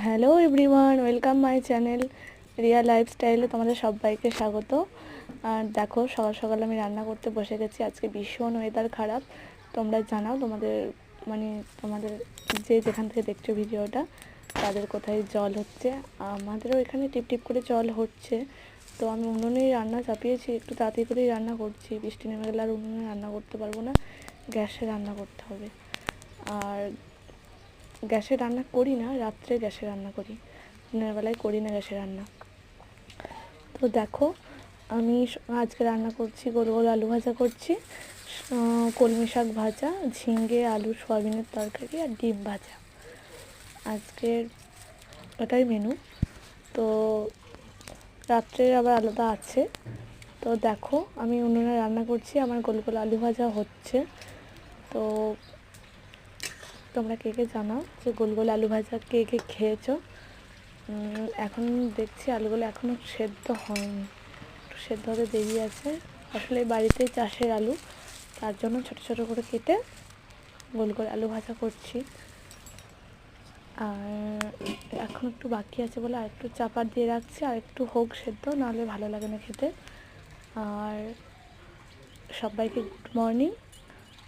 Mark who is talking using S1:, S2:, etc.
S1: Hello everyone, welcome my channel Riya লাইফস্টাইলে তোমাদের সবাইকে স্বাগত। আর দেখো, সকাল সকাল আমি রান্না করতে বসে গেছি। আজকে ভীষণ ওয়েদার খারাপ। তোমরা জানাও তোমাদের যে যেখান থেকে দেখছো ভিডিওটা, তাদের কোথায় জল হচ্ছে। আমাদেরও এখানে টিপ টিপ করে জল হচ্ছে। তো আমি উনুনেই রান্না চাপিয়েছি, একটু তাড়াতাড়ি করেই রান্না করছি। বৃষ্টি নেমে গেলে আর উনুনে রান্না করতে পারবো না, গ্যাসে রান্না করতে হবে। আর গ্যাসে রান্না করি না, রাত্রে গ্যাসে রান্না করি, দিনের বেলায় করি না গ্যাসে রান্না। তো দেখো, আমি আজকে রান্না করছি গোল গোল আলু ভাজা করছি, কলমি শাক ভাজা, ঝিঙে আলু সয়াবিনের তরকারি আর ডিম ভাজা। আজকের ওটাই মেনু। তো রাত্রে আবার আলাদা আছে। তো দেখো, আমি উনুনে রান্না করছি, আমার গোল গোল আলু ভাজা হচ্ছে। তো তোমরা কে কে জানাও যে গোল গোল আলু ভাজা কে কে খেয়েছো। এখন দেখছি আলুগুলো এখনও সেদ্ধ হয়নি, একটু সেদ্ধ হতে দেরি আছে। আসলে বাড়িতেই চাষের আলু, তার জন্য ছোটো ছোটো করে কেটে গোল গোল আলু ভাজা করছি। আর এখন একটু বাকি আছে বলে আর একটু চাপা দিয়ে রাখছি, আর একটু হোক সেদ্ধ, নাহলে ভালো লাগে না খেতে। আর সবাইকে গুড মর্নিং।